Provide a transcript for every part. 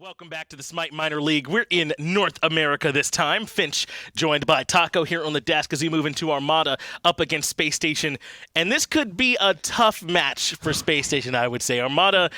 Welcome back to the Smite Minor League. We're in North America this time. Finch joined by Taco here on the desk as we move into Armada up against Space Station. And this could be a tough match for Space Station, I would say. Armada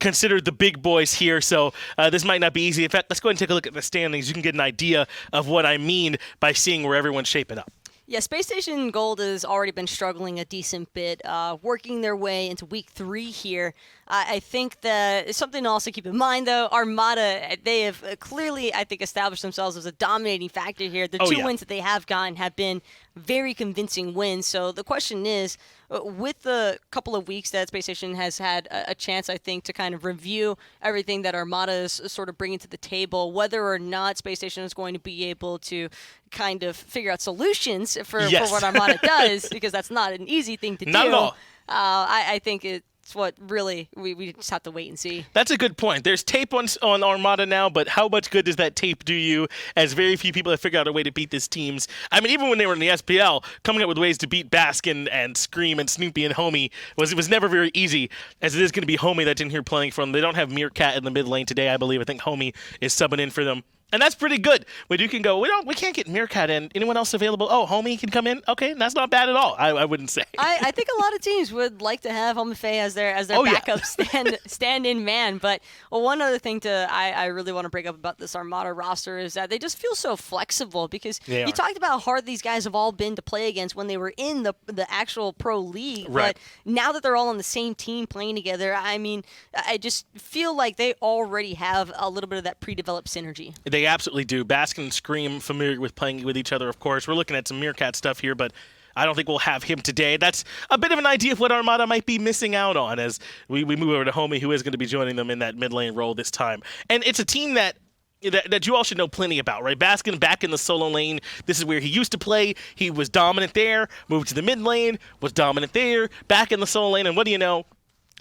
considered the big boys here, so this might not be easy. In fact, let's go ahead and take a look at the standings. You can get an idea of what I mean by seeing where everyone's shaping up. Yeah, Spacestation Gold has already been struggling a decent bit, working their way into Week 3 here. I think that something to also keep in mind, though, Armada, they have clearly, I think, established themselves as a dominating factor here. The two wins that they have gotten have been very convincing wins. So the question is, with the couple of weeks that Space Station has had a chance, I think, to kind of review everything that Armada is sort of bringing to the table, whether or not Space Station is going to be able to kind of figure out solutions for what Armada does, because that's not an easy thing to do. Not at all. I think it's what really we just have to wait and see. That's a good point. There's tape on Armada now, but how much good does that tape do you, as very few people have figured out a way to beat these teams? I mean, even when they were in the SPL, coming up with ways to beat Baskin and Screammmmm and Snoopy and Homie was never very easy, as it is going to be Homie that's in here playing for them. They don't have Meerkat in the mid lane today, I believe. I think Homie is subbing in for them. And that's pretty good. When you can go, we can't get Meerkat in. Anyone else available? Oh, Homie can come in? Okay, that's not bad at all, I wouldn't say. I think a lot of teams would like to have Homiefe as their backup stand-in man. But one other thing I really want to bring up about this Armada roster is that they just feel so flexible, because you talked about how hard these guys have all been to play against when they were in the actual pro league. Right. But now that they're all on the same team playing together, I mean, I just feel like they already have a little bit of that pre-developed synergy. They absolutely do. Baskin and Screammmmm familiar with playing with each other, of course. We're looking at some Meerkat stuff here, but I don't think we'll have him today. That's a bit of an idea of what Armada might be missing out on as we move over to Homie, who is going to be joining them in that mid lane role this time. And it's a team that you all should know plenty about, right? Baskin back in the solo lane. This is where he used to play. He was dominant there, moved to the mid lane, was dominant there, back in the solo lane, and what do you know?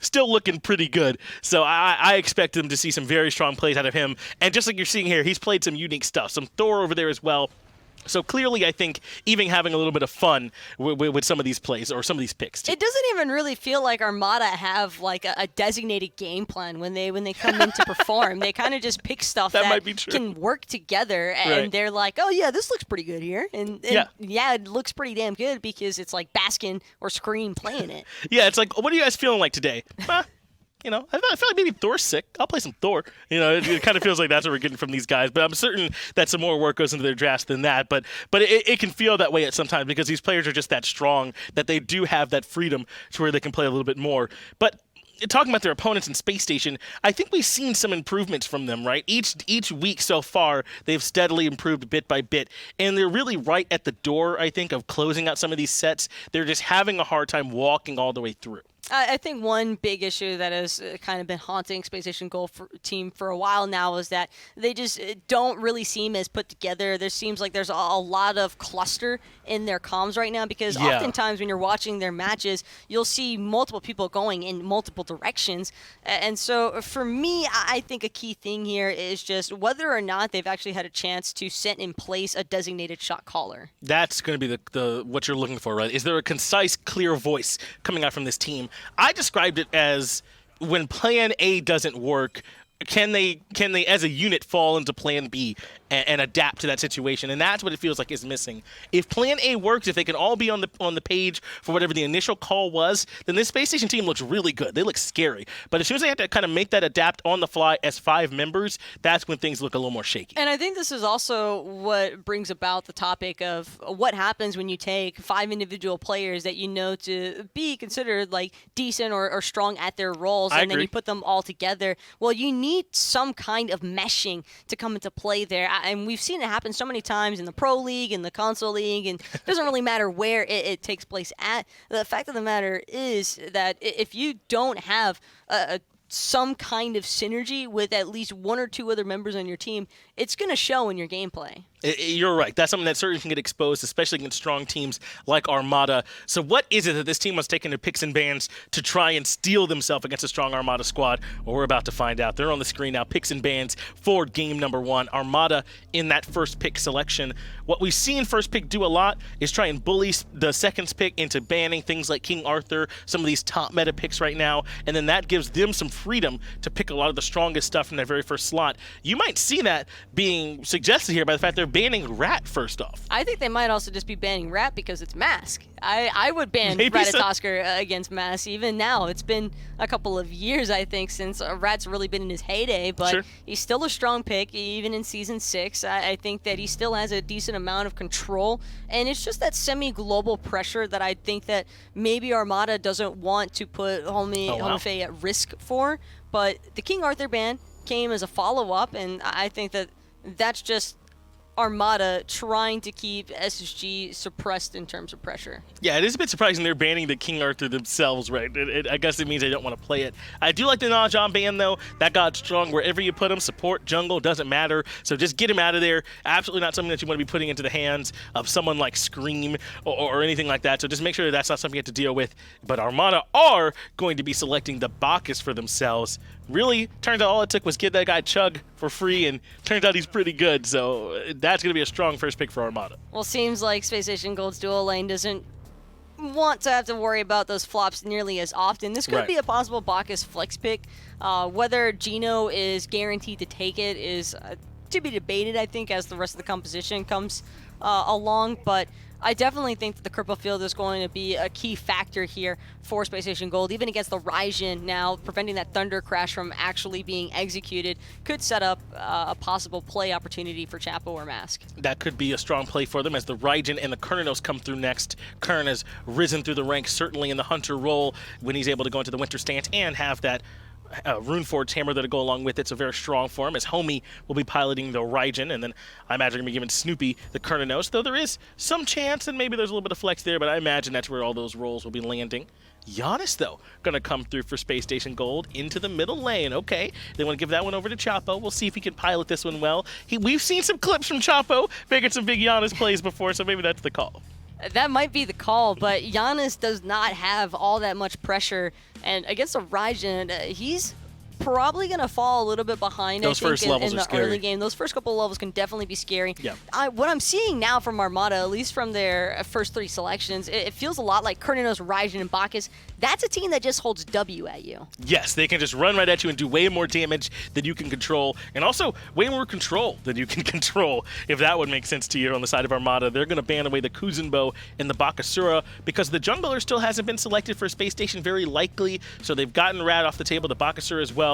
Still looking pretty good. So I expect them to see some very strong plays out of him. And just like you're seeing here, he's played some unique stuff. Some Thor over there as well. So clearly, I think even having a little bit of fun with some of these plays or some of these picks. It doesn't even really feel like Armada have like a designated game plan when they come in to perform. They kind of just pick stuff that might be true. Can work together, and they're like, oh yeah, this looks pretty good here, and yeah, it looks pretty damn good because it's like Baskin or Screammmmm playing it. Yeah, it's like, what are you guys feeling like today? You know, I feel like maybe Thor's sick. I'll play some Thor. You know, it kind of feels like that's what we're getting from these guys. But I'm certain that some more work goes into their drafts than that. But it can feel that way at some time because these players are just that strong that they do have that freedom to where they can play a little bit more. But talking about their opponents in Space Station, I think we've seen some improvements from them, right? Each week so far, they've steadily improved bit by bit, and they're really right at the door, I think, of closing out some of these sets. They're just having a hard time walking all the way through. I think one big issue that has kind of been haunting Spacestation Gold team for a while now is that they just don't really seem as put together. There seems like there's a lot of cluster in their comms right now, because oftentimes when you're watching their matches, you'll see multiple people going in multiple directions. And so for me, I think a key thing here is just whether or not they've actually had a chance to set in place a designated shot caller. That's going to be the what you're looking for, right? Is there a concise, clear voice coming out from this team? I described it as when Plan A doesn't work, can they as a unit fall into Plan B and adapt to that situation? And that's what it feels like is missing. If Plan A works, if they can all be on the page for whatever the initial call was, then this Space Station team looks really good. They look scary. But as soon as they have to kind of make that adapt on the fly as 5 members, that's when things look a little more shaky. And I think this is also what brings about the topic of what happens when you take 5 individual players that you know to be considered like decent or strong at their roles, and then you put them all together. Well, you need some kind of meshing to come into play there. And we've seen it happen so many times in the Pro League, in the Console League, and it doesn't really matter where it takes place at. The fact of the matter is that if you don't have some kind of synergy with at least 1 or 2 other members on your team, it's going to show in your gameplay. You're right. That's something that certainly can get exposed, especially against strong teams like Armada. So what is it that this team was taking to picks and bans to try and steel themselves against a strong Armada squad? Well, we're about to find out. They're on the screen now. Picks and bans for game number 1. Armada in that first pick selection. What we've seen first pick do a lot is try and bully the second pick into banning things like King Arthur, some of these top meta picks right now, and then that gives them some freedom to pick a lot of the strongest stuff from their very first slot. You might see that being suggested here by the fact they're banning Rat first off. I think they might also just be banning Rat because it's Mask. I would ban Maybe Ratatoskr against Mask even now. It's been a couple of years, I think, since Rat's really been in his heyday, but he's still a strong pick, even in Season 6. I think that he still has a decent amount of control, and it's just that semi-global pressure that I think that maybe Armada doesn't want to put Homiefe at risk for, but the King Arthur ban came as a follow-up, and I think that that's just Armada trying to keep SSG suppressed in terms of pressure. Yeah, it is a bit surprising they're banning the King Arthur themselves, right? I guess it means they don't want to play it. I do like the NotGeno ban, though. That got strong wherever you put him. Support, jungle, doesn't matter. So just get him out of there. Absolutely not something that you want to be putting into the hands of someone like Screammmmm or anything like that. So just make sure that that's not something you have to deal with. But Armada are going to be selecting the Bacchus for themselves. Really, turns out all it took was get that guy Chug for free, and turns out he's pretty good. So that's going to be a strong first pick for Armada. Well, seems like Spacestation Gold's dual lane doesn't want to have to worry about those flops nearly as often. This could be a possible Bacchus flex pick. Whether Geno is guaranteed to take it is to be debated, I think, as the rest of the composition comes along. But I definitely think that the Cripple Field is going to be a key factor here for Spacestation Gold, even against the Raijin now, preventing that Thunder Crash from actually being executed could set up a possible play opportunity for Chapo or Mask. That could be a strong play for them as the Raijin and the Cernunnos come through next. Kern has risen through the ranks, certainly in the Hunter role when he's able to go into the Winter stance and have that Runeforge hammer that'll go along with it, so very strong for him, as Homie will be piloting the Raijin, and then I imagine going to be giving Snoopy the Cernunnos, though there is some chance, and maybe there's a little bit of flex there, but I imagine that's where all those rolls will be landing. Janus, though, going to come through for Space Station Gold into the middle lane. Okay, they want to give that one over to Chapo. We'll see if he can pilot this one well. We've seen some clips from Chapo making some big Janus plays before, so maybe that's the call. That might be the call, but Janus does not have all that much pressure, and against a Raijin, he's probably going to fall a little bit behind. Those first levels in are the scary. early game. Those first couple of levels can definitely be scary. Yeah. What I'm seeing now from Armada, at least from their first three selections, it feels a lot like Cernunnos, Raijin, and Bacchus. That's a team that just holds W at you. Yes, they can just run right at you and do way more damage than you can control, and also way more control than you can control, if that would make sense to you on the side of Armada. They're going to ban away the Kuzenbo and the Bakasura because the jungler still hasn't been selected for Space Station, very likely, so they've gotten Rat off the table, the Bakasura as well.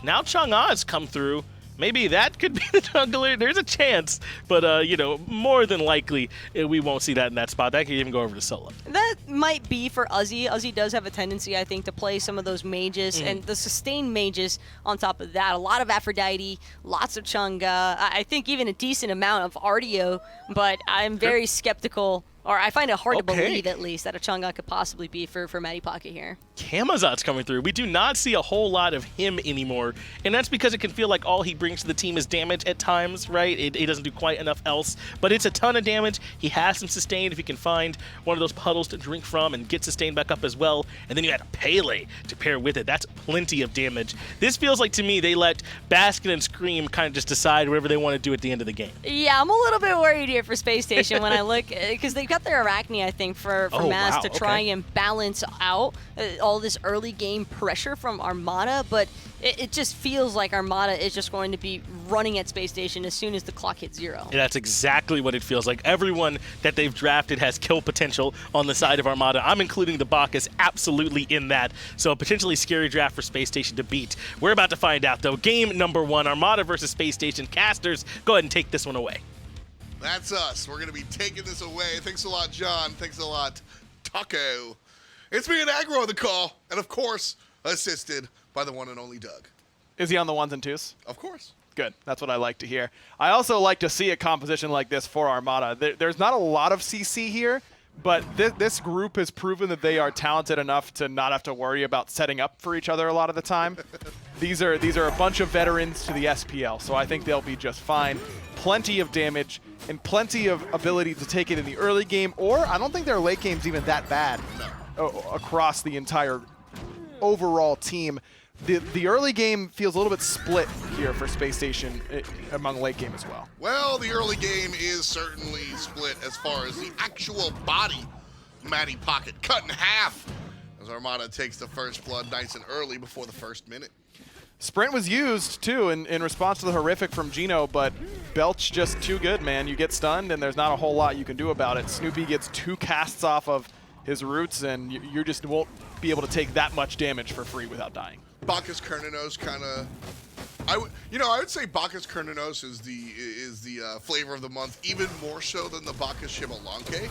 Now Chang'e's come through. Maybe that could be the jungler. There's a chance, but you know, more than likely we won't see that in that spot. That could even go over to solo. That might be for Uzzy. Uzzy does have a tendency, I think, to play some of those mages and the sustained mages on top of that. A lot of Aphrodite, lots of Chang'e. I think even a decent amount of Artio, but I'm very skeptical. Or I find it hard to believe, at least, that a Chang'e could possibly be for Mattypocket here. Camazotz coming through. We do not see a whole lot of him anymore, and that's because it can feel like all he brings to the team is damage at times, right? He doesn't do quite enough else, but it's a ton of damage. He has some sustain if he can find one of those puddles to drink from and get sustained back up as well, and then you add a Pele to pair with it. That's plenty of damage. This feels like, to me, they let Baskin and Screammmmm kind of just decide whatever they want to do at the end of the game. Yeah, I'm a little bit worried here for Space Station when I look, because they've got their Arachne, I think, for Mass to try and balance out all this early game pressure from Armada, but it just feels like Armada is just going to be running at Space Station as soon as the clock hits 0. And that's exactly what it feels like. Everyone that they've drafted has kill potential on the side of Armada. I'm including the Bacchus absolutely in that. So a potentially scary draft for Space Station to beat. We're about to find out, though. Game number 1, Armada versus Space Station. Casters, go ahead and take this one away. That's us. We're going to be taking this away. Thanks a lot, John. Thanks a lot, Taco. It's me and Aggro on the call, and of course, assisted by the one and only Doug. Is he on the ones and twos? Of course. Good. That's what I like to hear. I also like to see a composition like this for Armada. There's not a lot of CC here, but this group has proven that they are talented enough to not have to worry about setting up for each other a lot of the time. These are a bunch of veterans to the SPL, so I think they'll be just fine. Plenty of damage and plenty of ability to take it in the early game, or I don't think their late game's even that bad across the entire overall team. The early game feels a little bit split here for Space Station among late game as well. Well, the early game is certainly split as far as the actual body. Mattypocket cut in half as Armada takes the first blood nice and early before the first minute. Sprint was used, too, in response to the horrific from Geno, but Belch just too good, man. You get stunned, and there's not a whole lot you can do about it. Snoopy gets 2 casts off of his roots, and you just won't be able to take that much damage for free without dying. Bacchus Cernunnos kind of, I would say Bacchus Cernunnos is the flavor of the month, even more so than the Bacchus Xbalanque,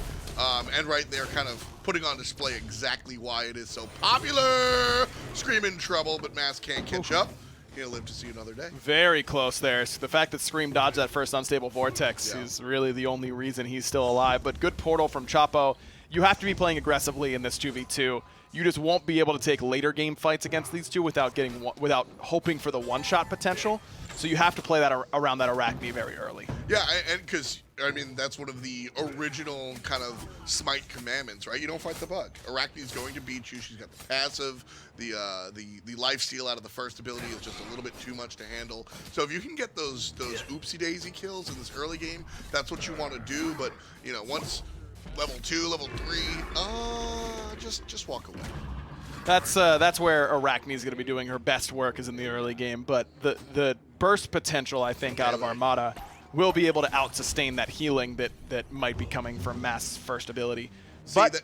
and right there, kind of putting on display exactly why it is so popular. Scream in trouble, but Mask can't catch up. He'll live to see another day. Very close there. So the fact that Scream dodged that first unstable vortex is really the only reason he's still alive. But good portal from Chapo. You have to be playing aggressively in this 2v2. You just won't be able to take later game fights against these two without hoping for the one-shot potential. So you have to play that around that Arachne very early. Yeah, and because, I mean, that's one of the original kind of Smite commandments, right? You don't fight the bug. Arachne's going to beat you. She's got the passive. The lifesteal out of the first ability is just a little bit too much to handle. So if you can get those oopsie-daisy kills in this early game, that's what you want to do. But, you know, once level 2, level 3, just walk away. That's where Arachne is going to be doing her best work, is in the early game. But the burst potential, I think, out of Armada will be able to out-sustain that healing that might be coming from Mask's first ability. See, but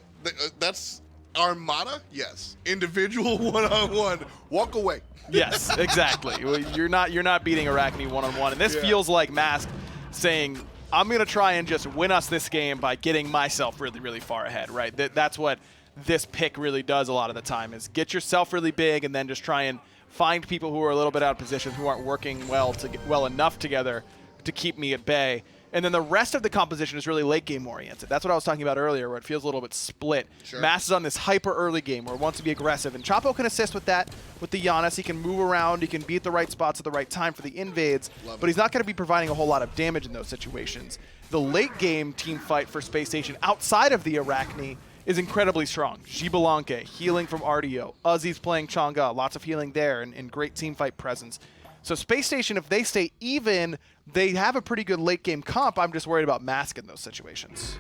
that's Armada, yes. Individual one-on-one, walk away. Yes, exactly. You're not beating Arachne one-on-one, and this feels like Mask saying, I'm going to try and just win us this game by getting myself really, really far ahead, right? That's what this pick really does a lot of the time, is get yourself really big and then just try and find people who are a little bit out of position, who aren't working well enough together to keep me at bay. And then the rest of the composition is really late game oriented. That's what I was talking about earlier, where it feels a little bit split. Sure. Mass is on this hyper early game where it wants to be aggressive, and Chapo can assist with that with the Janus. He can move around, he can be at the right spots at the right time for the invades, but he's not going to be providing a whole lot of damage in those situations. The late game team fight for Space Station outside of the Arachne is incredibly strong. Xbalanque, healing from Artio. Uzzy's playing Chang'e, lots of healing there, and great team fight presence. So Space Station, if they stay even, they have a pretty good late game comp. I'm just worried about Mask in those situations.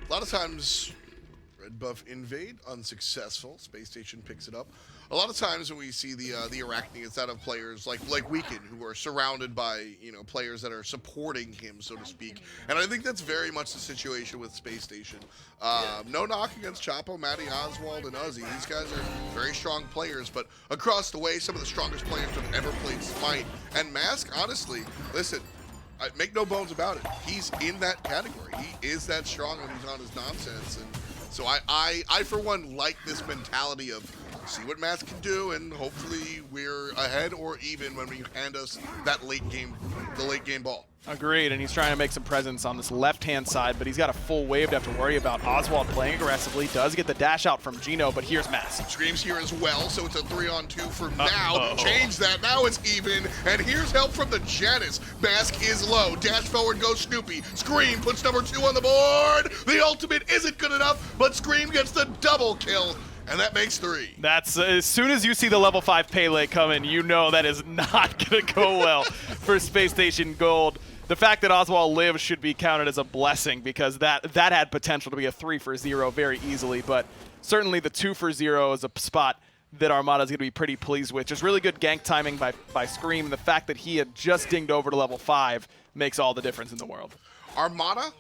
A lot of times, red buff invade, unsuccessful. Space Station picks it up. A lot of times when we see the Arachne, it's out of players like Weekend, who are surrounded by, you know, players that are supporting him, so to speak. And I think that's very much the situation with Space Station. No knock against Chapo, Matty, Oswaald, and Uzzy. These guys are very strong players, but across the way, some of the strongest players who've ever played Smite. And Mask, honestly, listen, make no bones about it. He's in that category. He is that strong when he's on his nonsense. And so I for one, like this mentality of see what Mask can do, and hopefully we're ahead or even when we hand us that late game ball. Agreed, and he's trying to make some presence on this left-hand side, but he's got a full wave to have to worry about. Oswaald playing aggressively, does get the dash out from Geno, but here's Mask. Scream's here as well, so it's a 3-on-2 for now. Change that, now it's even, and here's help from the Janus. Mask is low, dash forward goes Snoopy. Scream puts number 2 on the board. The ultimate isn't good enough, but Scream gets the double kill. And that makes 3. That's as soon as you see the level 5 Pele coming, you know that is not going to go well for Space Station Gold. The fact that Oswaald lives should be counted as a blessing, because that had potential to be a 3-for-0 very easily. But certainly the 2-for-0 is a spot that Armada is going to be pretty pleased with. Just really good gank timing by Scream. The fact that he had just dinged over to level 5 makes all the difference in the world. Armada,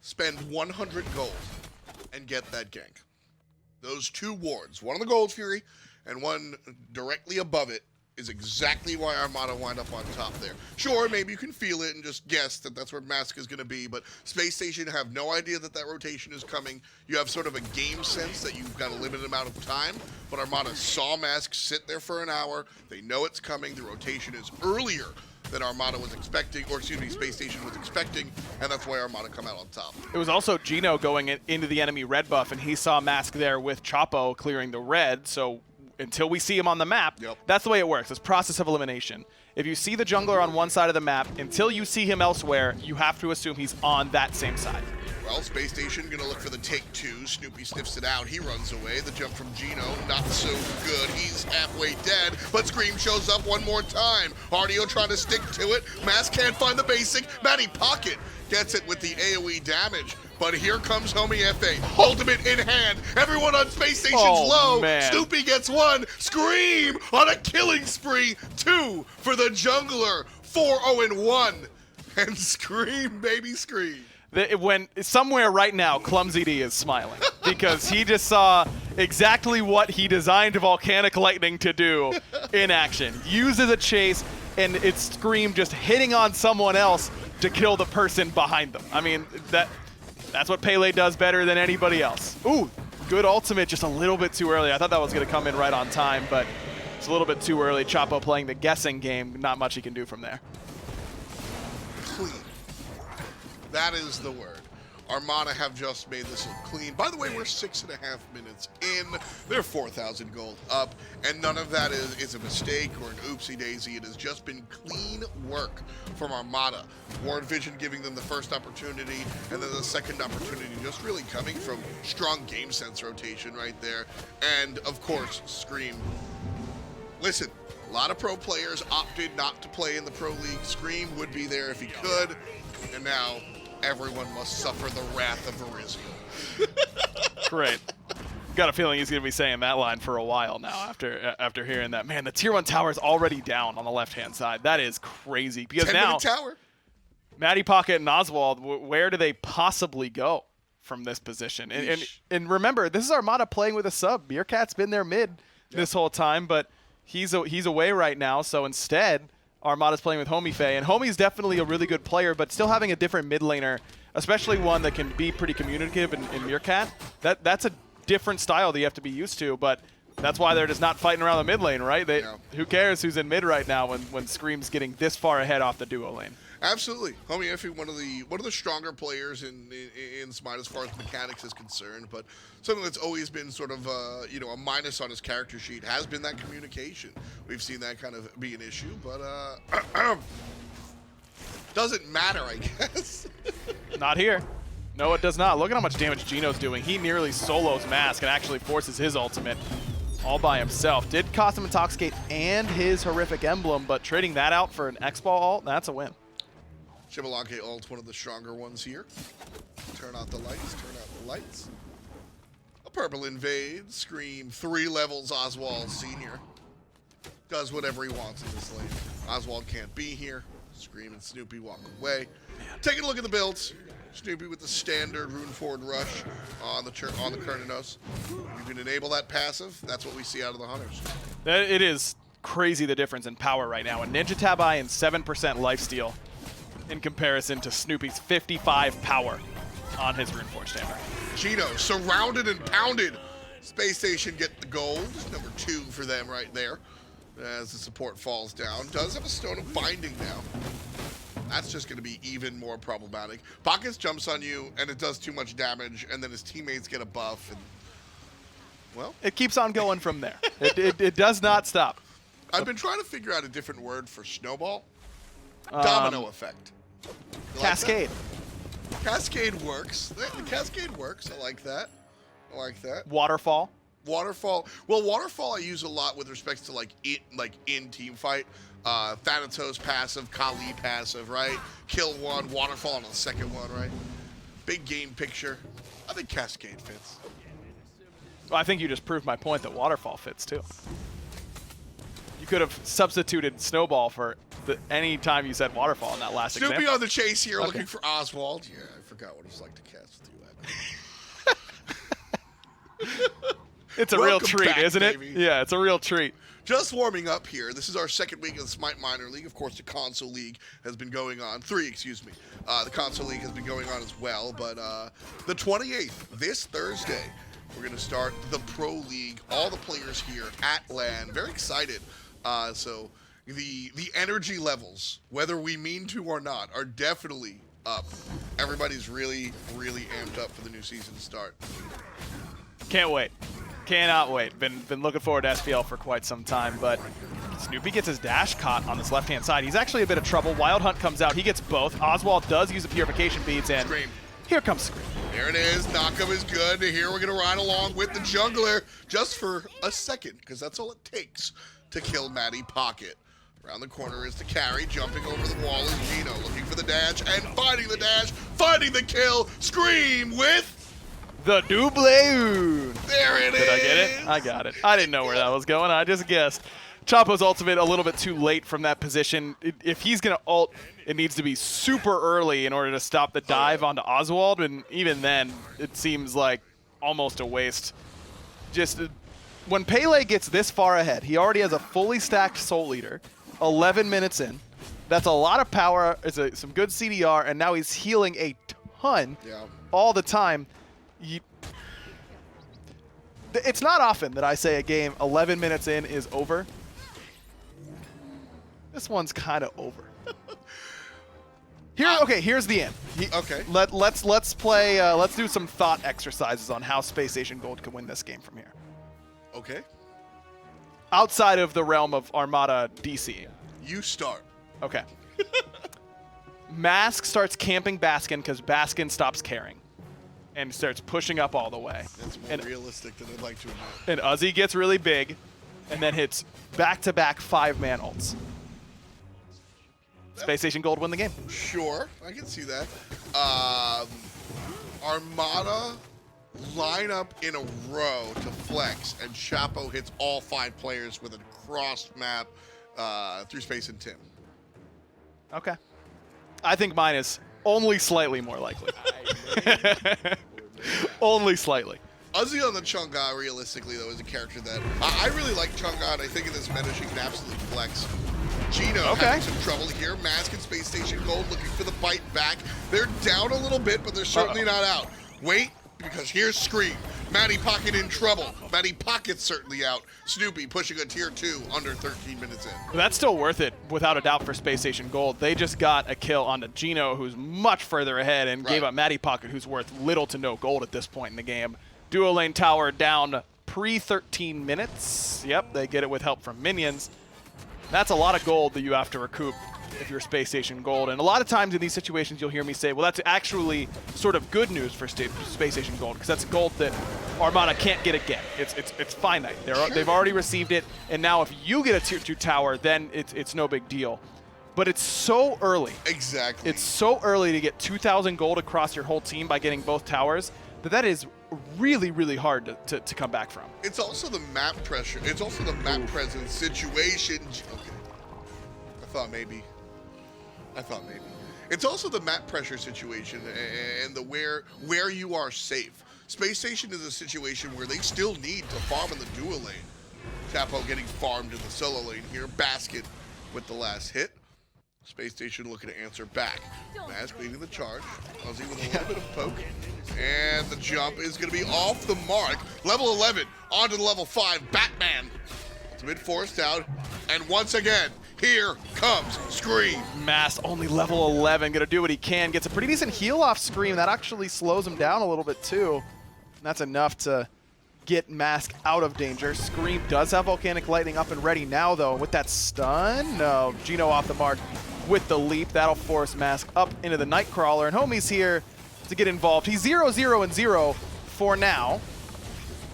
spend 100 gold and get that gank. Those 2 wards, one on the Gold Fury and one directly above it, is exactly why Armada wind up on top there. Sure, maybe you can feel it and just guess that that's where Mask is going to be, but Space Station have no idea that rotation is coming. You have sort of a game sense that you've got a limited amount of time, but Armada saw Mask sit there for an hour. They know it's coming. The rotation is earlier than Armada was expecting, or excuse me, Space Station was expecting, and that's why Armada come out on top. It was also Geno going into the enemy red buff, and he saw Mask there with Chapo clearing the red, so until we see him on the map, that's the way it works. It's process of elimination. If you see the jungler on one side of the map, until you see him elsewhere, you have to assume he's on that same side. Well, Spacestation gonna look for the take two. Snoopy sniffs it out. He runs away. The jump from Geno, not so good. He's halfway dead, but Scream shows up one more time. Artio trying to stick to it. Mass can't find the basic. Mattypocket gets it with the AoE damage. But here comes Homiefe, ultimate in hand. Everyone on Space Station's low. Man. Snoopy gets one. Scream on a killing spree. 2 for the jungler. 4-0-1. And Scream, baby, Scream. When somewhere right now, Clumsy D is smiling because he just saw exactly what he designed Volcanic Lightning to do in action. Uses a chase, and it's Scream just hitting on someone else to kill the person behind them. I mean, that's what Pele does better than anybody else. Ooh, good ultimate, just a little bit too early. I thought that was going to come in right on time, but it's a little bit too early. Chapo playing the guessing game, not much he can do from there. Clean. That is the word. Armada have just made this look clean. By the way, we're 6.5 minutes in. They're 4,000 gold up, and none of that is a mistake or an oopsie daisy. It has just been clean work from Armada. Warren Vision giving them the first opportunity, and then the second opportunity just really coming from strong game sense rotation right there. And of course, Scream. Listen, a lot of pro players opted not to play in the Pro League. Scream would be there if he could, and now everyone must suffer the wrath of Verizio. Great. Got a feeling he's going to be saying that line for a while now after hearing that. Man, the tier 1 tower is already down on the left-hand side. That is crazy. Because now, tower. Mattypocket and Oswaald, where do they possibly go from this position? And remember, this is Armada playing with a sub. Meerkat's been their mid this whole time, but he's away right now, so instead Armada's playing with Homiefe, and Homie's definitely a really good player, but still having a different mid laner, especially one that can be pretty communicative in Meerkat, that's a different style that you have to be used to, but that's why they're just not fighting around the mid lane, right? Who cares who's in mid right now when Scream's getting this far ahead off the duo lane? Absolutely. Homiefe, one of the stronger players in Smite as far as mechanics is concerned, but something that's always been sort of a minus on his character sheet has been that communication. We've seen that kind of be an issue, but doesn't matter, I guess. Not here. No, it does not. Look at how much damage Geno's doing. He nearly solos Mask and actually forces his ultimate all by himself. Did cost him Intoxicate and his horrific emblem, but trading that out for an X-Ball ult, that's a win. Xbalanque ult, one of the stronger ones here. Turn out the lights, turn out the lights. A purple invade, Scream, 3 levels, Oswaald Sr. Does whatever he wants in this lane. Oswaald can't be here. Scream and Snoopy walk away. Taking a look at the builds. Snoopy with the standard rune forward rush on the Cernunnos. You can enable that passive. That's what we see out of the Hunters. It is crazy the difference in power right now. A Ninja Tabi and 7% lifesteal in comparison to Snoopy's 55 power on his Runeforge standard. Geno surrounded and pounded. Space Station get the gold. Number 2 for them right there. As the support falls down. Does have a Stone of Binding now. That's just going to be even more problematic. Bacchus jumps on you, and it does too much damage, and then his teammates get a buff. And, well, it keeps on going from there. It does not stop. I've been trying to figure out a different word for snowball. Domino effect. You Cascade. Like Cascade works. The Cascade works. I like that. I like that. Waterfall. Waterfall. Well, Waterfall I use a lot with respect to in team fight. Thanatos passive, Kali passive, right? Kill one, Waterfall on the second one, right? Big game picture. I think Cascade fits. Well, I think you just proved my point that Waterfall fits too. You could have substituted Snowball for any time you said Waterfall in that last Snoopy example. on the chase here, looking for Oswaald. Yeah, I forgot what it's like to cast with you. It's a real treat, back, isn't it? baby. Yeah, it's a real treat. Just warming up here. This is our second week of the Smite Minor League. Of course, the Console League has been going on. 3, excuse me. The Console League has been going on as well. But the 28th, this Thursday, we're going to start the Pro League. All the players here at LAN. Very excited. So the energy levels, whether we mean to or not, are definitely up. Everybody's really, really amped up for the new season to start. Can't wait. Cannot wait. Been looking forward to SPL for quite some time, but Snoopy gets his dash caught on this left-hand side. He's actually a bit of trouble. Wild Hunt comes out. He gets both. Oswaald does use the purification beads, and Scream. here comes Scream. There it is. Knockup is good. Here we're going to ride along with the jungler just for a second, because that's all it takes to kill Mattypocket. Around the corner is the carry. Jumping over the wall is Gino, looking for the dash and finding the dash, finding the kill. Scream with The Doubleoon. There it is. Did I get it? I got it. I didn't know where that was going. I just guessed. Chapo's ultimate a little bit too late from that position. If he's going to ult, it needs to be super early in order to stop the dive onto Oswaald, and even then, it seems like almost a waste. Just when Pele gets this far ahead, he already has a fully stacked Soul Eater, 11 minutes in. That's a lot of power, it's some good CDR, and now he's healing a ton all the time. It's not often that I say a game 11 minutes in is over. This one's kind of over. Here's the end. Okay. Let's play. Let's do some thought exercises on how Spacestation Gold can win this game from here. Okay. Outside of the realm of Armada DC. You start. Okay. Mask starts camping Baskin because Baskin stops caring and starts pushing up all the way. That's more realistic than I'd like to admit. And Uzzy gets really big and then hits back-to-back 5-man ults. Spacestation Gold win the game. Sure, I can see that. Armada line up in a row to flex, and Chapo hits all 5 players with a crossed map through space and Tim. Okay. I think mine is only slightly more likely. Only slightly. Uzzy on the Chang'e, realistically, though, is a character that I really like Chang'e, and I think in this meta she can absolutely flex. Gino having some trouble here. Mask and Space Station Gold looking for the bite back. They're down a little bit, but they're certainly not out. Wait, because here's Scream. Mattypocket in trouble. Mattypocket's certainly out. Snoopy pushing a tier 2 under 13 minutes in. That's still worth it, without a doubt, for Space Station Gold. They just got a kill onto Gino, who's much further ahead, and gave up Mattypocket, who's worth little to no gold at this point in the game. Duo lane tower down pre-13 minutes. Yep, they get it with help from minions. That's a lot of gold that you have to recoup if you're Space Station Gold. And a lot of times in these situations, you'll hear me say, well, that's actually sort of good news for Space Station Gold, because that's gold that Armada can't get again. It's finite. They've already received it, and now if you get a tier 2 tower, then it's no big deal. But it's so early. Exactly. It's so early to get 2,000 gold across your whole team by getting both towers that is really, really hard to come back from. It's also the map pressure. It's also the map presence situation. Okay. I thought maybe. It's also the map pressure situation and the where you are safe. Space Station is a situation where they still need to farm in the dual lane. Chapo getting farmed in the solo lane here. Basket with the last hit. Space Station looking to answer back. Mask leading the charge. Uzzy with a little bit of poke. And the jump is going to be off the mark. Level 11 onto the level 5. Batman. Ultimate forced out. And once again, here comes Scream. Mask only level 11. Going to do what he can. Gets a pretty decent heal off Scream. That actually slows him down a little bit too. And that's enough to get Mask out of danger. Scream does have Volcanic Lightning up and ready now, though. With that stun, no. Gino off the mark with the leap. That'll force Mask up into the Nightcrawler. And Homie's here to get involved. He's 0-0-0 for now.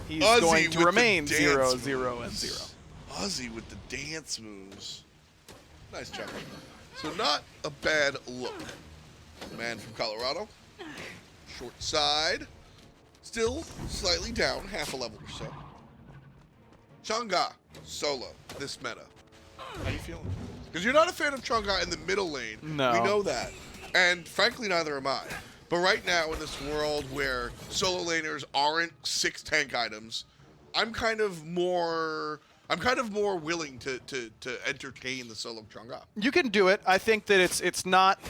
He's Uzzy going to remain 0-0-0. Uzzy with the dance moves. Nice job. So not a bad look. Man from Colorado. Short side. Still slightly down, half a level or so. Chang'e, solo, this meta. How you feeling? Because you're not a fan of Chang'e in the middle lane. No. We know that. And frankly, neither am I. But right now, in this world where solo laners aren't 6 tank items, I'm kind of more willing to entertain the solo Chang'e. You can do it. I think that it's not.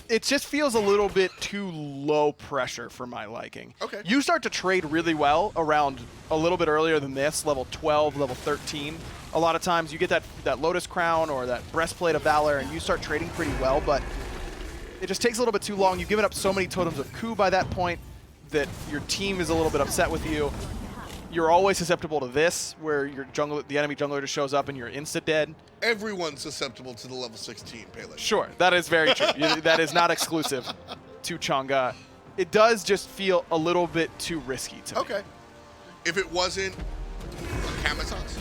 It just feels a little bit too low pressure for my liking. Okay. You start to trade really well around a little bit earlier than this, level 12, level 13. A lot of times you get that Lotus Crown or that Breastplate of Valor and you start trading pretty well, but it just takes a little bit too long. You've given up so many totems of coup by that point that your team is a little bit upset with you. you're always susceptible to this, where the enemy jungler just shows up and you're insta-dead. Everyone's susceptible to the level 16 Pele. Sure, that is very true. That is not exclusive to Chang'e. It does just feel a little bit too risky to me. Okay. If it wasn't Camazotz,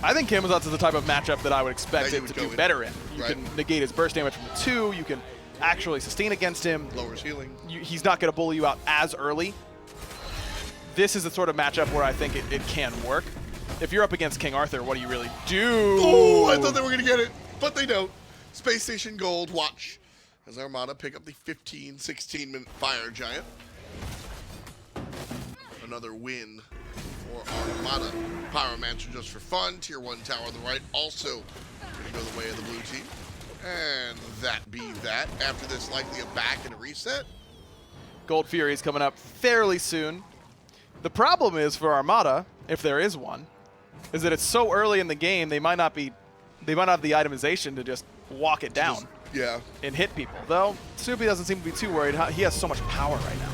I think Camazotz is the type of matchup that I would expect That you it would to go do in. better in. You Right. can negate his burst damage from the 2. You can actually sustain against him. lowers healing. He's not going to bully you out as early. This is the sort of matchup where I think it can work. If you're up against King Arthur, what do you really do? Oh, I thought they were going to get it, but they don't. Spacestation Gold, watch as Armada pick up the 15-16-minute Fire Giant. Another win for Armada. Pyromancer just for fun. Tier 1 tower on the right. Also going to go the way of the blue team. And that be that. After this, likely a back and a reset. Gold Fury is coming up fairly soon. The problem is for Armada, if there is one, is that it's so early in the game they might not have the itemization to just walk it down Yeah. and hit people. Though Snoopy doesn't seem to be too worried. He has so much power right now.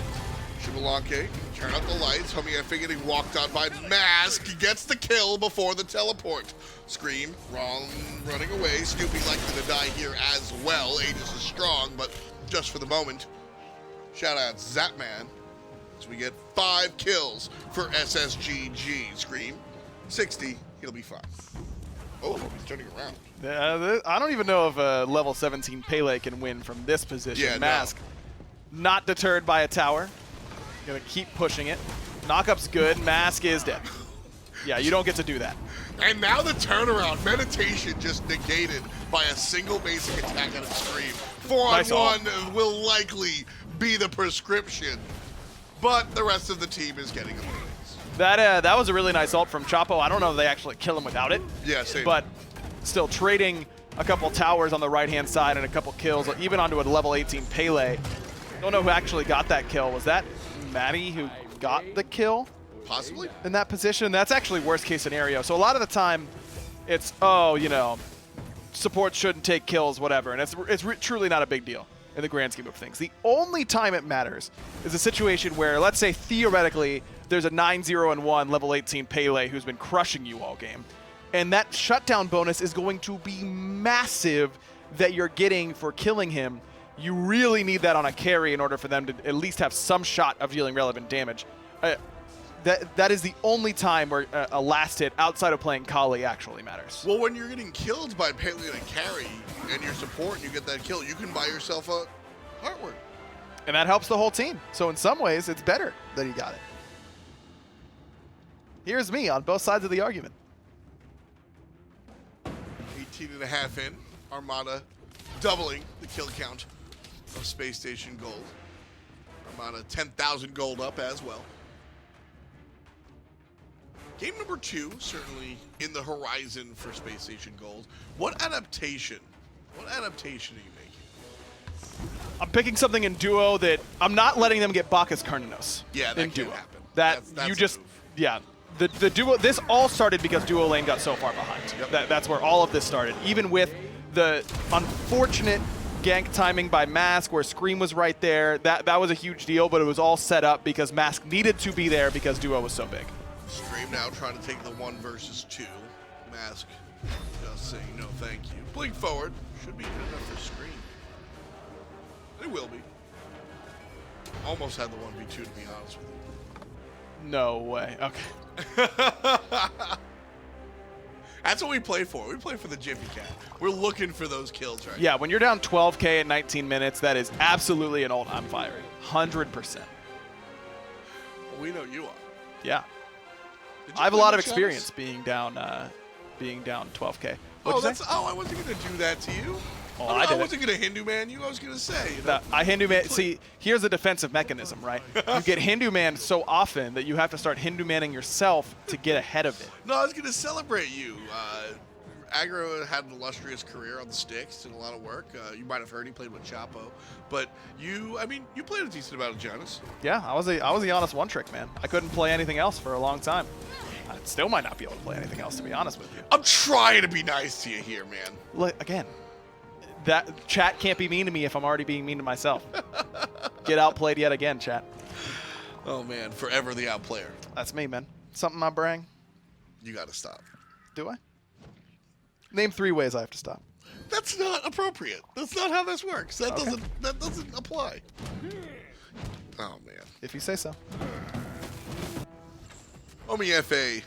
Xbalanque, turn out the lights. Homiefe getting walked on by Mask. Gets the kill before the teleport. Scream, running away. Snoopy likely to die here as well. Aegis is strong, but just for the moment. Shout out Zapman. So we get 5 kills for SSGG. Scream, 60. He'll be fine. Oh, he's turning around. I don't even know if a level 17 Pele can win from this position. Yeah, no. Mask, not deterred by a tower. Gonna keep pushing it. Knockup's good. Mask is dead. Yeah, you don't get to do that. And now the turnaround. Meditation just negated by a single basic attack on a Scream. 4-on-1 will likely be the prescription. But the rest of the team is getting abilities. That was a really nice ult from Chapo. I don't know if they actually kill him without it. Yeah, same. But still trading a couple towers on the right-hand side and a couple kills, even onto a level 18 Pele. Don't know who actually got that kill. Was that Matty who got the kill? Possibly. In that position? That's actually worst case scenario. So a lot of the time, it's, support shouldn't take kills, whatever. And it's truly not a big deal in the grand scheme of things. The only time it matters is a situation where, let's say theoretically, there's a 9-0-1 level 18 Pele who's been crushing you all game. And that shutdown bonus is going to be massive that you're getting for killing him. You really need that on a carry in order for them to at least have some shot of dealing relevant damage. That is the only time where a last hit outside of playing Kali actually matters. Well, when you're getting killed by Pele and a carry and your support and you get that kill, you can buy yourself a Heartward. And that helps the whole team. So in some ways, it's better that he got it. Here's me on both sides of the argument. 18.5 in. Armada doubling the kill count of Spacestation Gold. Armada 10,000 gold up as well. Game number 2, certainly in the horizon for Spacestation Gold. What adaptation are you making? I'm picking something in duo that I'm not letting them get Bacchus Cernunnos. Yeah, that in can't duo. happen. That's you you a just move. yeah. The duo. This all started because duo lane got so far behind. Yep. That's where all of this started. Even with the unfortunate gank timing by Mask, where Scream was right there. That was a huge deal, but it was all set up because Mask needed to be there because duo was so big. Scream now trying to take the 1 versus 2. Mask just saying no thank you. Blink forward. Should be good enough for Scream. It will be. Almost had the 1v2 to be honest with you. No way. Okay. That's what we play for. We play for the Jiffy Cat. We're looking for those kills right Yeah, when you're down 12K at 19 minutes, that is absolutely an ult I'm firing. 100%. now. Well, we know you are. Yeah. Did you I have a play lot of much experience Janus? being down 12K. Oh, What'd you say? I wasn't going to do that to you. Oh, I I did it. wasn't going to Hindu man you. I was going to say. You know, I Hindu man. See, here's a defensive mechanism, right? You get Hindu man so often that you have to start Hindu manning yourself to get ahead of it. No, I was going to celebrate you. Aggro had an illustrious career on the sticks, did a lot of work. You might have heard he played with Chapo, but you played a decent amount of Janus. Yeah, I was a honest one trick man. I couldn't play anything else for a long time. I still might not be able to play anything else, to be honest with you. I'm trying to be nice to you here, man. Look, again, that chat can't be mean to me if I'm already being mean to myself. Get outplayed yet again, chat. Oh, man. Forever the outplayer. That's me, man. Something my brain. You got to stop. Do I? Name 3 ways I have to stop. That's not appropriate. That's not how this works. That Okay. doesn't apply. Oh, man. If you say so. Homiefe,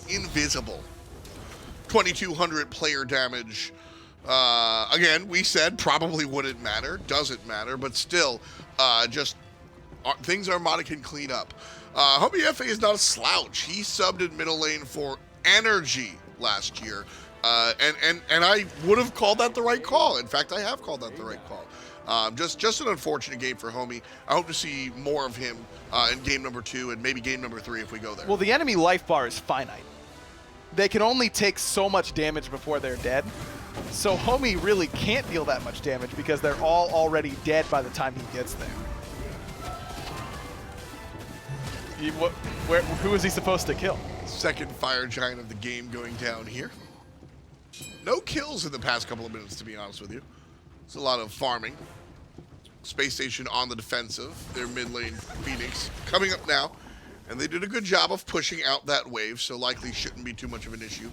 invisible. 2,200 player damage. Again, we said probably wouldn't matter. Doesn't matter, but still, things Armada can clean up. Homiefe is not a slouch. He subbed in middle lane for Energy last year. And I would have called that the right call. In fact, I have called that the right call. Just an unfortunate game for Homie. I hope to see more of him in game number 2 and maybe game number 3 if we go there. Well, the enemy life bar is finite. They can only take so much damage before they're dead. So Homie really can't deal that much damage because they're all already dead by the time he gets there. Who is he supposed to kill? Second fire giant of the game going down here. No kills in the past couple of minutes, to be honest with you. It's a lot of farming. Space Station on the defensive. Their mid lane Phoenix coming up now. And they did a good job of pushing out that wave, so likely shouldn't be too much of an issue.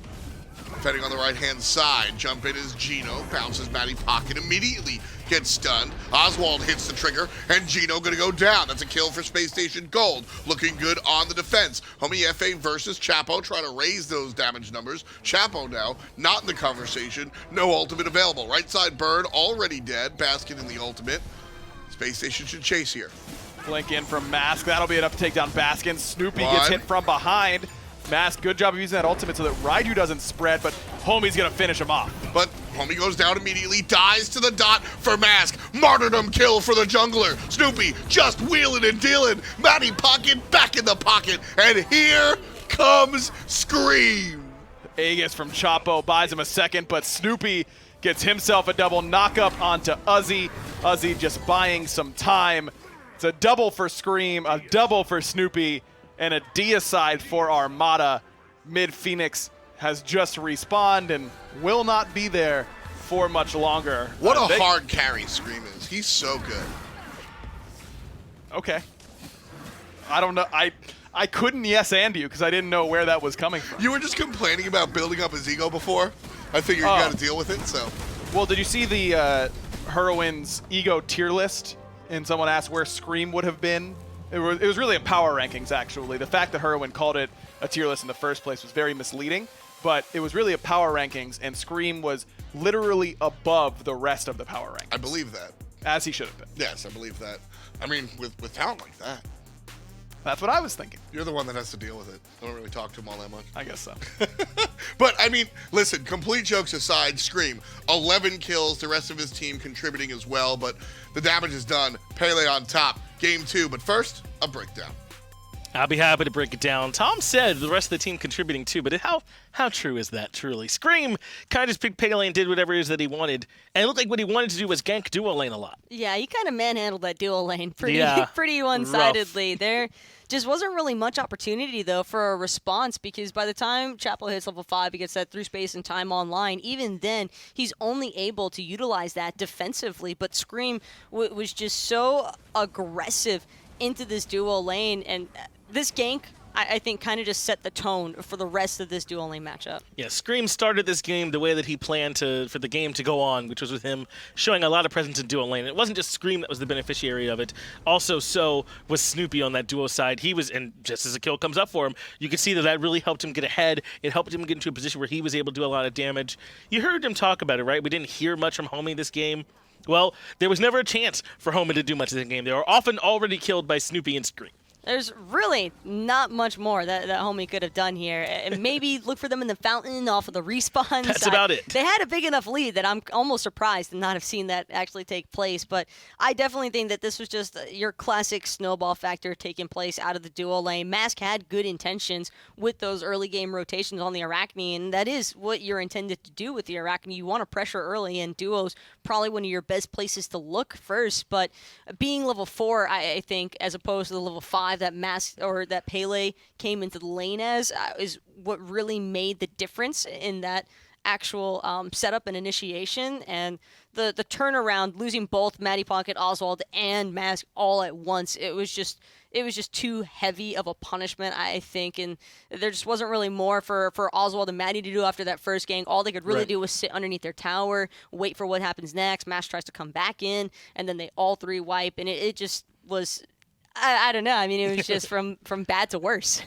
Defending on the right-hand side. Jump in is Geno. Bounces Mattypocket. Immediately gets stunned. Oswaald hits the trigger, and Geno gonna go down. That's a kill for Space Station Gold. Looking good on the defense. Homiefe versus Chapo, trying to raise those damage numbers. Chapo now, not in the conversation. No ultimate available. Right side bird, already dead. Baskin in the ultimate. Space Station should chase here. Blink in from Mask. That'll be enough to take down Baskin. Snoopy gets hit from behind. Mask, good job of using that ultimate so that Raiju doesn't spread, but Homie's going to finish him off. But Homie goes down immediately, dies to the dot for Mask. Martyrdom kill for the jungler. Snoopy just wheeling and dealing. Mattypocket back in the pocket, and here comes Scream. Aegis from Chapo buys him a second, but Snoopy gets himself a double knockup onto Uzzy. Uzzy just buying some time. It's a double for Scream, a double for Snoopy, and a deicide for Armada. Mid Phoenix has just respawned and will not be there for much longer. What a hard carry Scream is. He's so good. Okay. I don't know. I couldn't yes and you because I didn't know where that was coming from. You were just complaining about building up his ego before. I figured you got to deal with it, so. Well, did you see the Heroine's ego tier list? And someone asked where Scream would have been. It was really a power rankings, actually. The fact that Heroine called it a tier list in the first place was very misleading, but it was really a power rankings, and Scream was literally above the rest of the power rankings. I believe that. As he should have been. Yes, I believe that. I mean, with talent like that. That's what I was thinking. You're the one that has to deal with it. I don't really talk to him all that much. I guess so. But, I mean, listen, complete jokes aside, Scream, 11 kills, the rest of his team contributing as well, but the damage is done. Pele on top, game 2. But first, a breakdown. I'll be happy to break it down. Tom said the rest of the team contributing too, but how true is that, truly? Scream kind of just picked Pele and did whatever it is that he wanted, and it looked like what he wanted to do was gank duo lane a lot. Yeah, he kind of manhandled that duo lane pretty pretty rough. one-sidedly. There just wasn't really much opportunity, though, for a response, because by the time Chapel hits level 5, he gets that through space and time online. Even then, he's only able to utilize that defensively, but Scream was just so aggressive into this duo lane, and this gank, I think, kind of just set the tone for the rest of this duo lane matchup. Yeah, Scream started this game the way that he planned for the game to go on, which was with him showing a lot of presence in duo lane. It wasn't just Scream that was the beneficiary of it. Also, so was Snoopy on that duo side. He was, and just as a kill comes up for him, you could see that really helped him get ahead. It helped him get into a position where he was able to do a lot of damage. You heard him talk about it, right? We didn't hear much from Homie this game. Well, there was never a chance for Homie to do much in the game. They were often already killed by Snoopy and Scream. There's really not much more that Homie could have done here. And maybe look for them in the fountain off of the respawns. That's about it. They had a big enough lead that I'm almost surprised to not have seen that actually take place. But I definitely think that this was just your classic snowball factor taking place out of the duo lane. Mask had good intentions with those early game rotations on the Arachne, and that is what you're intended to do with the Arachne. You want to pressure early, and duos probably one of your best places to look first. But being level 4, I think, as opposed to the level 5 that Mask or that Pele came into the lane as is what really made the difference in that actual setup and initiation, and the turnaround, losing both Mattypocket, Oswaald, and Mask all at once. It was just too heavy of a punishment, I think, and there just wasn't really more for Oswaald and Matty to do after that first gang. All they could really do was sit underneath their tower, wait for what happens next. Mask tries to come back in, and then they all three wipe, and it just was, I don't know. I mean, it was just from bad to worse.